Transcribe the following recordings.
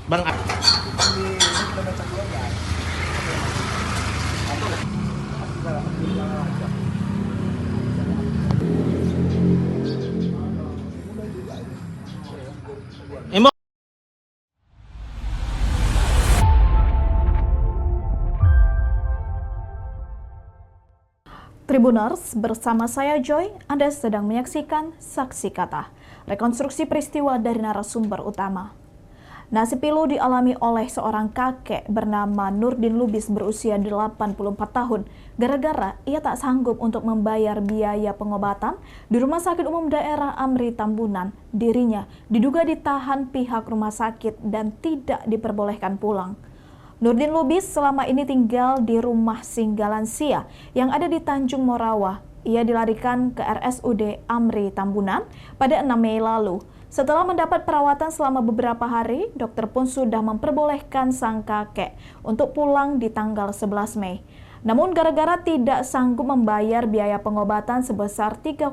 Bang, Emo. Tribuners, bersama saya Joy, Anda sedang menyaksikan Saksi Kata, rekonstruksi peristiwa dari narasumber utama. Nasib pilu dialami oleh seorang kakek bernama Nurdin Lubis berusia 84 tahun, gara-gara ia tak sanggup untuk membayar biaya pengobatan di Rumah Sakit Umum Daerah Amri Tambunan. Dirinya diduga ditahan pihak rumah sakit dan tidak diperbolehkan pulang. Nurdin Lubis selama ini tinggal di rumah singgah lansia yang ada di Tanjung Morawa. Ia dilarikan ke RSUD Amri Tambunan pada 6 Mei lalu. Setelah mendapat perawatan selama beberapa hari, dokter pun sudah memperbolehkan sang kakek untuk pulang di tanggal 11 Mei. Namun gara-gara tidak sanggup membayar biaya pengobatan sebesar 3,4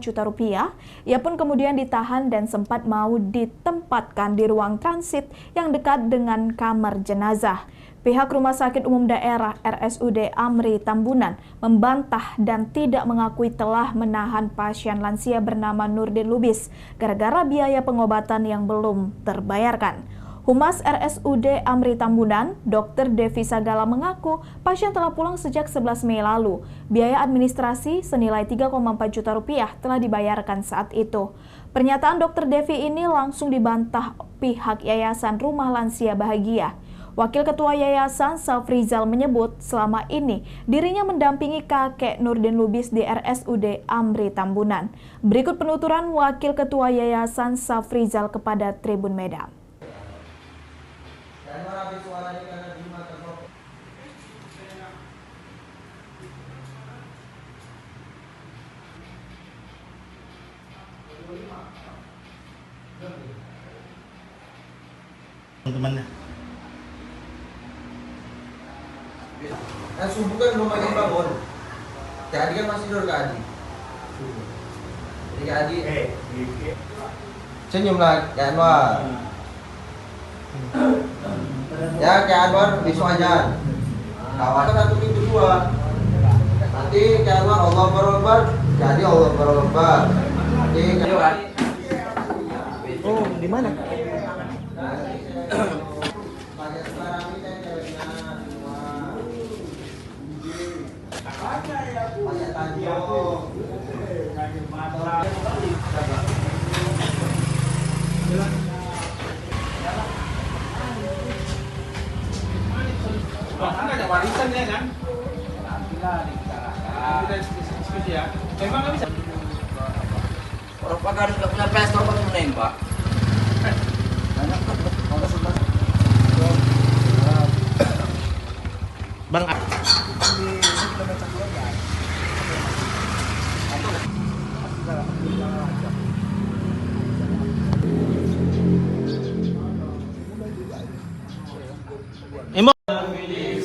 juta rupiah, ia pun kemudian ditahan dan sempat mau ditempatkan di ruang transit yang dekat dengan kamar jenazah. Pihak Rumah Sakit Umum Daerah RSUD Amri Tambunan membantah dan tidak mengakui telah menahan pasien lansia bernama Nurdin Lubis gara-gara biaya pengobatan yang belum terbayarkan. Humas RSUD Amri Tambunan, Dr. Devi Sagala mengaku pasien telah pulang sejak 11 Mei lalu. Biaya administrasi senilai 3,4 juta rupiah telah dibayarkan saat itu. Pernyataan Dr. Devi ini langsung dibantah pihak Yayasan Rumah Lansia Bahagia. Wakil Ketua Yayasan Safrizal menyebut selama ini dirinya mendampingi kakek Nurdin Lubis di RSUD Amri Tambunan. Berikut penuturan Wakil Ketua Yayasan Safrizal kepada Tribun Medan. Teman-temannya. Kan subuh kan belum lagi bangun. Cak Adi kan masih tidur Kak Adi. Jadi Kak Adi senyumlah Kak Anwar. Ya Kak Anwar besok aja. Kawan satu pintu dua. Nanti Kak Anwar Allah Akbar. Jadi Allah Akbar. Nanti Kak Anwar. Oh, di mana? Ada warisan ya kan? Nantilah dibicarakan. Kita diskusi ya. Memang nggak bisa. Orang Pak Garis nggak punya pesta, apa mau nembak? Bang, Emo.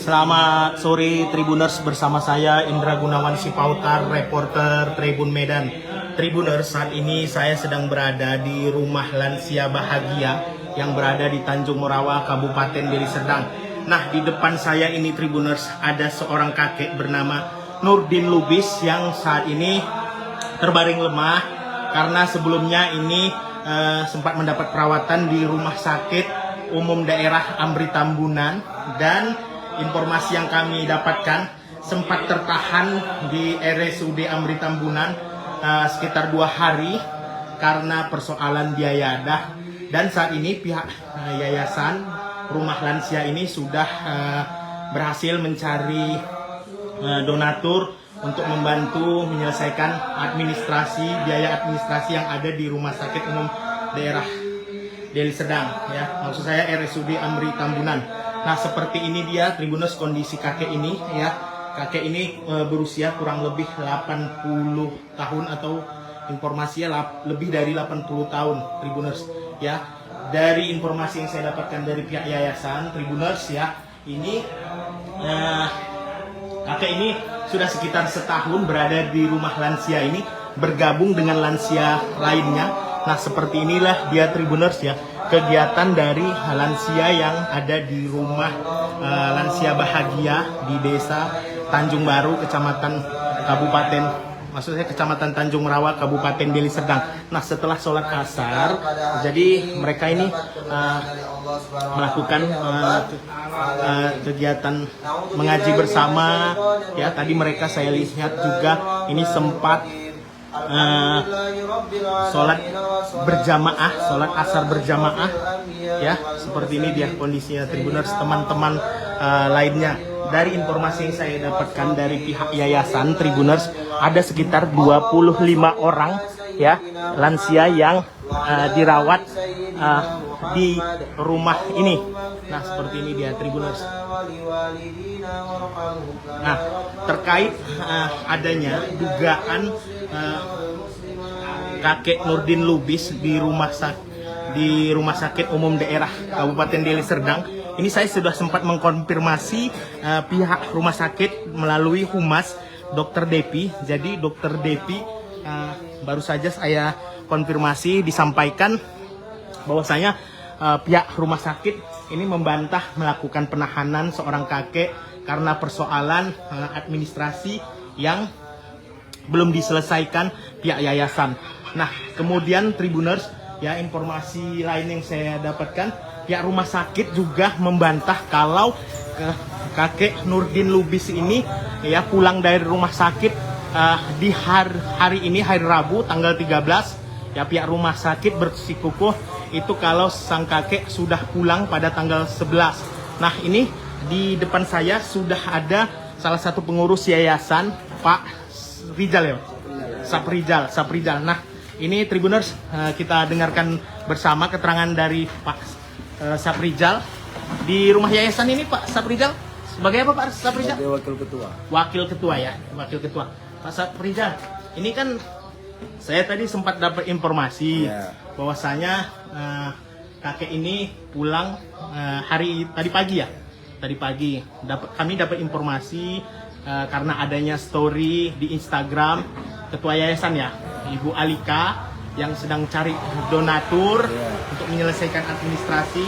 Selamat sore Tribuners, bersama saya Indra Gunawan Sipautar, reporter Tribun Medan. Tribuners, saat ini saya sedang berada di Rumah Lansia Bahagia yang berada di Tanjung Morawa, Kabupaten Deli Serdang. Nah, di depan saya ini Tribuners ada seorang kakek bernama Nurdin Lubis yang saat ini terbaring lemah karena sebelumnya ini sempat mendapat perawatan di Rumah Sakit Umum Daerah Amri Tambunan, dan informasi yang kami dapatkan sempat tertahan di RSUD Amri Tambunan sekitar 2 hari karena persoalan biaya. Dan saat ini pihak Yayasan Rumah Lansia ini sudah berhasil mencari donatur untuk membantu menyelesaikan biaya administrasi yang ada di Rumah Sakit Umum Daerah Deli Serdang, ya, maksud saya RSUD Amri Tambunan. Nah, seperti ini dia Tribuners kondisi kakek ini, ya. Kakek ini berusia kurang lebih 80 tahun atau informasinya lebih dari 80 tahun Tribuners, ya. Dari informasi yang saya dapatkan dari pihak yayasan Tribuners, ya, ini kakek ini sudah sekitar setahun berada di rumah lansia ini, bergabung dengan lansia lainnya Nah, seperti inilah dia Tribuners ya, kegiatan dari lansia yang ada di rumah lansia bahagia di desa Tanjung Baru, Kecamatan Tanjung Merawa, Kabupaten Deli Serdang. Nah, setelah sholat asar, jadi mereka ini melakukan kegiatan mengaji bersama. Ya, tadi mereka saya lihat juga ini sempat sholat berjamaah, sholat asar berjamaah. Ya, seperti ini dia kondisinya Tribuners, teman-teman lainnya. Dari informasi yang saya dapatkan dari pihak yayasan Tribuners, ada sekitar 25 orang ya lansia yang dirawat di rumah ini. Nah, seperti ini dia Tribuners. Nah, terkait adanya dugaan kakek Nurdin Lubis di rumah sakit umum daerah Kabupaten Deli Serdang. Ini saya sudah sempat mengkonfirmasi pihak rumah sakit melalui Humas Dr. Depi. Jadi Dr. Depi baru saja saya konfirmasi disampaikan bahwasanya pihak rumah sakit ini membantah melakukan penahanan seorang kakek karena persoalan administrasi yang belum diselesaikan pihak yayasan. Nah, kemudian Tribuners ya, informasi lain yang saya dapatkan, pihak rumah sakit juga membantah kalau kakek Nurdin Lubis ini ya pulang dari rumah sakit di hari ini, hari Rabu tanggal 13. Ya, pihak rumah sakit bersikukuh itu kalau sang kakek sudah pulang pada tanggal 11. Nah, ini di depan saya sudah ada salah satu pengurus yayasan, Pak Rizal ya, Saprijal. Nah, ini Tribuners, kita dengarkan bersama keterangan dari Pak Saprijal di rumah yayasan ini. Pak Saprijal sebagai apa, Pak Saprijal? Sebagai wakil ketua. Wakil ketua ya, wakil ketua. Pak Saprijal, ini kan saya tadi sempat dapat informasi bahwasanya kakek ini pulang tadi pagi. Kami dapat informasi karena adanya story di Instagram ketua yayasan ya, Ibu Alika, yang sedang cari donatur untuk menyelesaikan administrasi.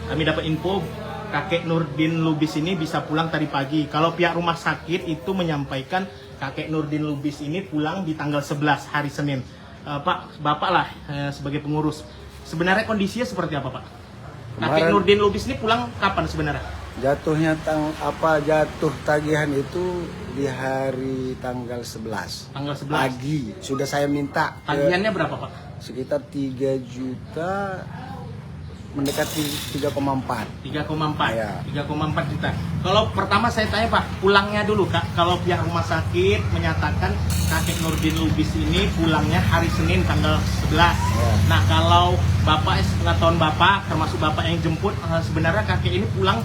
Kami dapat info kakek Nurdin Lubis ini bisa pulang tadi pagi. Kalau pihak rumah sakit itu menyampaikan kakek Nurdin Lubis ini pulang di tanggal 11 hari Senin. Pak, Bapak lah sebagai pengurus, sebenarnya kondisinya seperti apa, Pak? Kakek Nurdin Lubis ini pulang kapan sebenarnya? Jatuhnya jatuh tagihan itu di hari tanggal 11. Tanggal 11. Pagi sudah saya minta. Tagihannya berapa, Pak? Sekitar 3 juta, mendekati 3,4. 3,4. Ya. 3,4 juta. Kalau pertama saya tanya, Pak, pulangnya dulu, Kak. Kalau pihak rumah sakit menyatakan kakek Nurdin Lubis ini pulangnya hari Senin tanggal 11. Nah, kalau Bapak, sepengetahuan Bapak, termasuk Bapak yang jemput, sebenarnya kakek ini pulang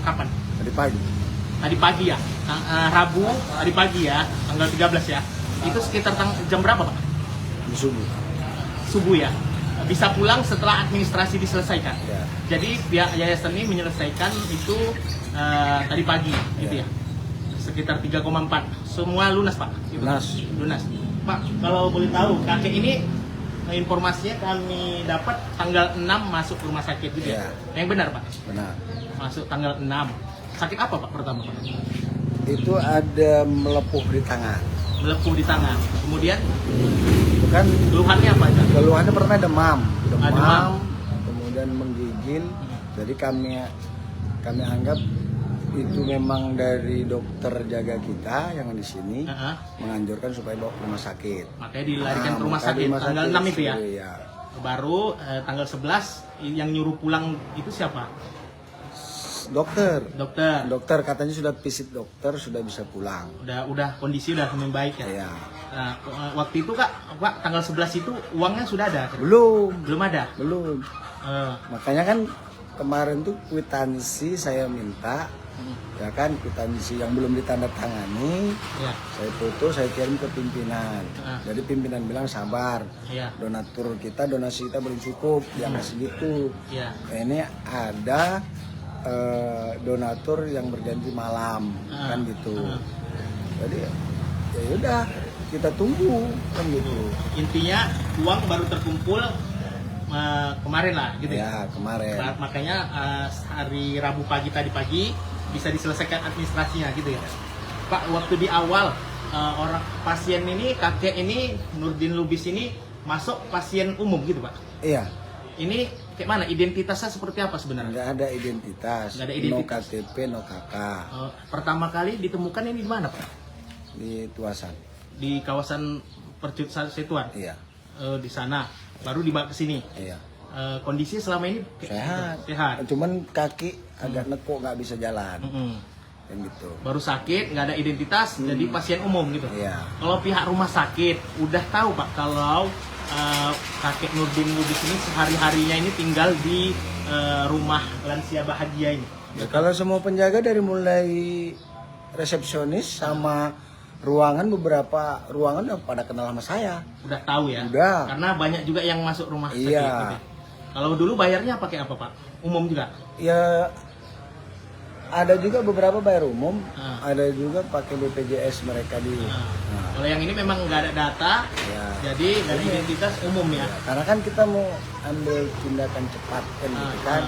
kapan? Tadi pagi. Tadi pagi ya? Rabu, tadi pagi ya, tanggal 13 ya? Itu sekitar jam berapa, Pak? Subuh. Subuh ya? Bisa pulang setelah administrasi diselesaikan. Ya. Jadi pihak yayasan ini menyelesaikan itu tadi pagi, gitu ya. Sekitar 3,4. Semua lunas, Pak? Gitu. Lunas. Pak, kalau boleh tahu, kakek ini informasinya kami dapat tanggal 6 masuk rumah sakit gitu ya. Yang benar, Pak? Benar. Masuk tanggal 6. Sakit apa, Pak, pertama, Pak? Itu ada melepuh di tangan. Melepuh di tangan. Kemudian Bukan keluhannya apa aja? keluhannya pernah demam, Demam. kemudian menggigil. Jadi kami anggap itu memang dari dokter jaga kita yang di sini menganjurkan supaya bawa ke rumah sakit. Makanya dilarikan ke rumah maka sakit di rumah tanggal sakit 6 itu ya. Iya. Baru tanggal 11 yang nyuruh pulang itu siapa? Dokter katanya sudah visit dokter, sudah bisa pulang. Udah kondisi udah membaik ya. Iya. Nah, waktu itu Pak tanggal 11 itu uangnya sudah ada? Belum ada. Belum. Makanya kan kemarin tuh kwitansi saya minta, ya kan, kwitansi yang belum ditandatangani, saya foto, saya kirim ke pimpinan. Jadi pimpinan bilang sabar, donatur kita, donasi kita belum cukup, jangan segitu. Nah, ini ada donatur yang berjanji malam, kan gitu. Jadi ya udah, kita tunggu kan gitu. Intinya uang baru terkumpul kemarin lah gitu ya. Ya kemarin. Makanya hari Rabu pagi tadi pagi bisa diselesaikan administrasinya gitu ya. Pak, waktu di awal orang pasien ini, kakek ini, Nurdin Lubis ini masuk pasien umum gitu Pak? Iya. Ini kayak mana? Identitasnya seperti apa sebenarnya? Nggak ada identitas. Nggak ada identitas. No KTP, no KK. Pertama kali ditemukan ini di mana Pak? Di Tuasan. Di kawasan Percut Setuan? Iya. Di sana, baru dibawa ke sini. Iya. Kondisinya selama ini Sehat. Cuman kaki agak nekuk, nggak bisa jalan. Yang gitu. Baru sakit, nggak ada identitas, jadi pasien umum gitu. Iya. Kalau pihak rumah sakit udah tahu Pak kalau kakek Nurdin Lubis ini sehari-harinya ini tinggal di rumah lansia bahagia ini. Ya, kalau semua penjaga dari mulai resepsionis sama ruangan, beberapa ruangan udah pada kenal sama saya. Udah tahu ya? Udah. Karena banyak juga yang masuk rumah sakit. Iya. Gitu. Kalau dulu bayarnya pakai apa Pak? Umum juga? Ya ada juga beberapa bayar umum, Ah. ada juga pakai BPJS mereka di. Nah, Kalau yang ini memang nggak ada data, ya. jadi dari identitas umum ya. Karena kan kita mau ambil tindakan cepat kan gitu kan.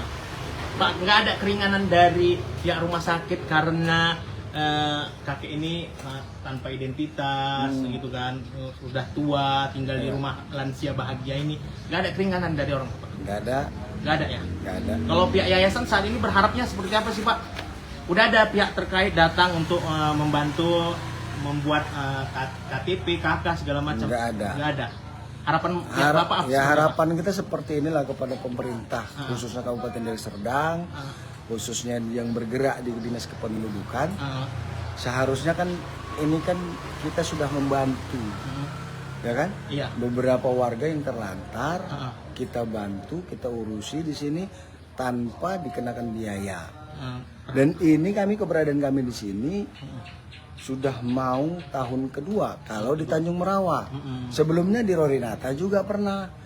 Pak, nggak ada keringanan dari pihak rumah sakit karena kakek ini tanpa identitas gitu kan, udah tua, tinggal di rumah lansia bahagia ini, nggak ada keringanan dari orang Pak? Nggak ada. Nggak ada ya? Nggak ada. Kalau pihak yayasan saat ini berharapnya seperti apa sih Pak? Udah ada pihak terkait datang untuk membantu membuat KTP, KK segala macam? Nggak ada. Nggak ada. Harapan pihak Bapak apa? Ya harapan kita seperti inilah kepada pemerintah, khususnya Kabupaten Deli Serdang, khususnya yang bergerak di Dinas Kependudukan. Seharusnya kan ini kan kita sudah membantu, ya kan? Iya. Beberapa warga yang terlantar, kita bantu, kita urusi di sini tanpa dikenakan biaya. Dan ini keberadaan kami di sini sudah mau tahun kedua kalau di Tanjung Merawa. Sebelumnya di Rorinata juga pernah.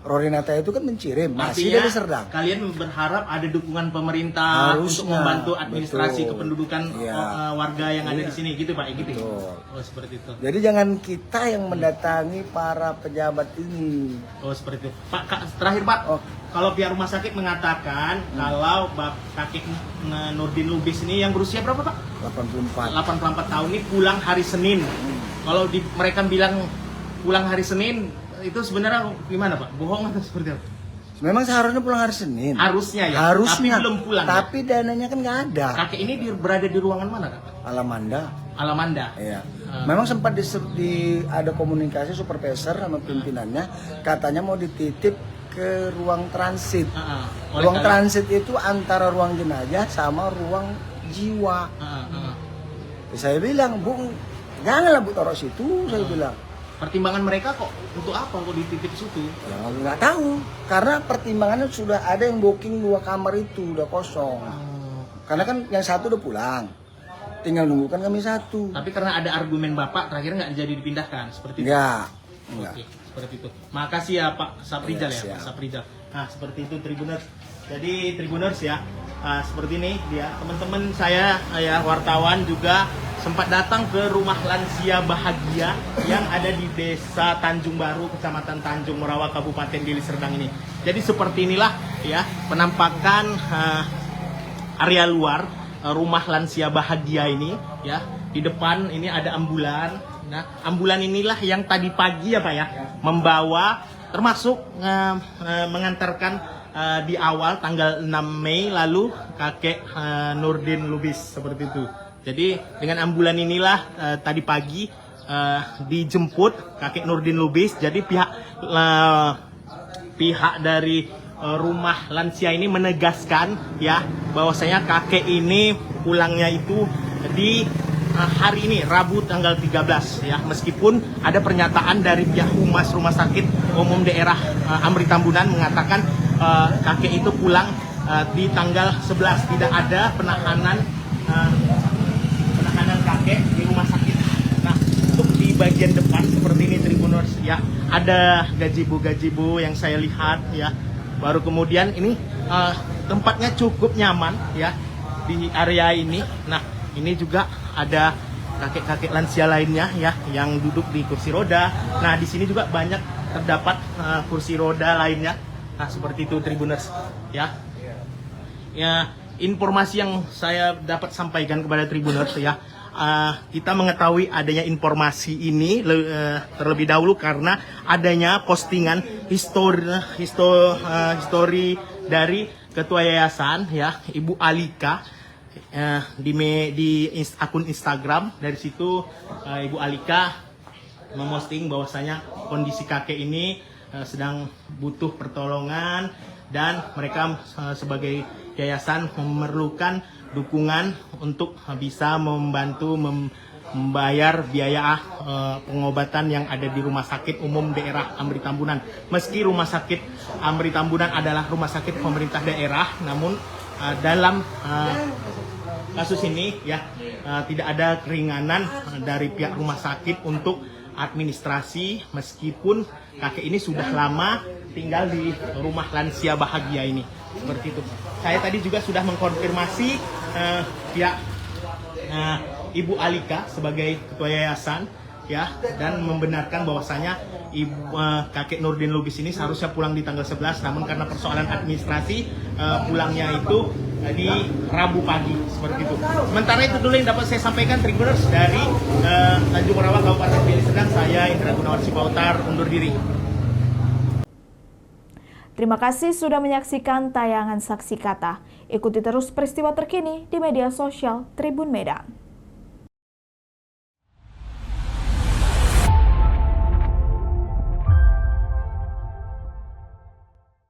Rorinata itu kan mencirim, masih Artinya, dari Serdang. kalian berharap ada dukungan pemerintah untuk Harusnya, membantu administrasi betul. kependudukan Iya. warga yang ada di sini gitu Pak, gitu. Betul. Oh seperti itu. Jadi jangan kita yang mendatangi para pejabat ini. Oh seperti itu. Pak, terakhir Pak, kalau pihak rumah sakit mengatakan kalau kakek Nurdin Lubis ini yang berusia berapa Pak? 84. 84 tahun ini pulang hari Senin. Kalau mereka bilang pulang hari Senin, itu sebenarnya gimana Pak? Bohong atau seperti apa? Memang seharusnya pulang hari Senin. Harusnya ya. Harusnya. Tapi belum pulang. Tapi dananya kan nggak ada. Kakek ini berada di ruangan mana Kak? Alamanda. Iya. Memang sempat ada komunikasi supervisor sama pimpinannya, katanya mau dititip ke ruang transit. Ruang transit itu antara ruang jenazah sama ruang jiwa. Saya bilang, Bu, janganlah Bu taruh situ, saya bilang. Pertimbangan mereka kok untuk apa kok dititip situ? Ya nggak tahu, karena pertimbangannya sudah ada yang booking 2 kamar itu udah kosong. Karena kan yang satu udah pulang, tinggal nunggu kan kami satu. Tapi karena ada argumen Bapak terakhir nggak jadi dipindahkan seperti itu. Enggak. Oke, seperti itu. Makasih ya Pak Saprijal Ya, Pak Saprijal. Nah seperti itu Tribuners. Jadi Tribuners ya, seperti ini dia teman-teman saya ya wartawan juga sempat datang ke rumah lansia bahagia yang ada di Desa Tanjung Baru, Kecamatan Tanjung Merawa, Kabupaten Deli Serdang ini. Jadi seperti inilah ya penampakan area luar rumah lansia bahagia ini ya. Di depan ini ada ambulan. Nah, ambulan inilah yang tadi pagi ya Pak ya membawa termasuk mengantarkan di awal tanggal 6 Mei lalu kakek Nurdin Lubis seperti itu. Jadi dengan ambulan inilah tadi pagi dijemput kakek Nurdin Lubis. Jadi pihak dari rumah lansia ini menegaskan ya bahwasanya kakek ini pulangnya itu di hari ini Rabu tanggal 13 ya, meskipun ada pernyataan dari pihak Humas Rumah Sakit Umum Daerah Amri Tambunan mengatakan kakek itu pulang di tanggal 11, tidak ada penahanan kakek di rumah sakit. Nah, untuk di bagian depan seperti ini Tribuners ya, ada gazebo yang saya lihat ya. Baru kemudian ini tempatnya cukup nyaman ya di area ini. Nah, ini juga ada kakek-kakek lansia lainnya ya yang duduk di kursi roda. Nah, di sini juga banyak terdapat kursi roda lainnya. Nah, seperti itu Tribuners ya. Ya, informasi yang saya dapat sampaikan kepada Tribuners ya. Kita mengetahui adanya informasi ini terlebih dahulu karena adanya postingan histori dari Ketua Yayasan ya, Ibu Alika di akun Instagram. Dari situ Ibu Alika memposting bahwasanya kondisi kakek ini sedang butuh pertolongan dan mereka sebagai yayasan memerlukan dukungan untuk bisa membantu membayar biaya pengobatan yang ada di Rumah Sakit Umum Daerah Amri Tambunan. Meski Rumah Sakit Amri Tambunan adalah rumah sakit pemerintah daerah, namun dalam kasus ini ya tidak ada keringanan dari pihak rumah sakit untuk administrasi, meskipun kakek ini sudah lama tinggal di rumah lansia bahagia ini. Seperti itu. Saya tadi juga sudah mengkonfirmasi pihak Ibu Alika sebagai ketua yayasan ya, dan membenarkan bahwasanya kakek Nurdin Lubis ini seharusnya pulang di tanggal 11, namun karena persoalan administrasi pulangnya itu di Rabu pagi, seperti itu. Sementara itu dulu yang dapat saya sampaikan Tribuners dari Tanjung Rawa, Kabupaten Deli Serdang. Saya Indra Gunawan Sipautar undur diri. Terima kasih sudah menyaksikan tayangan Saksi Kata. Ikuti terus peristiwa terkini di media sosial Tribun Medan.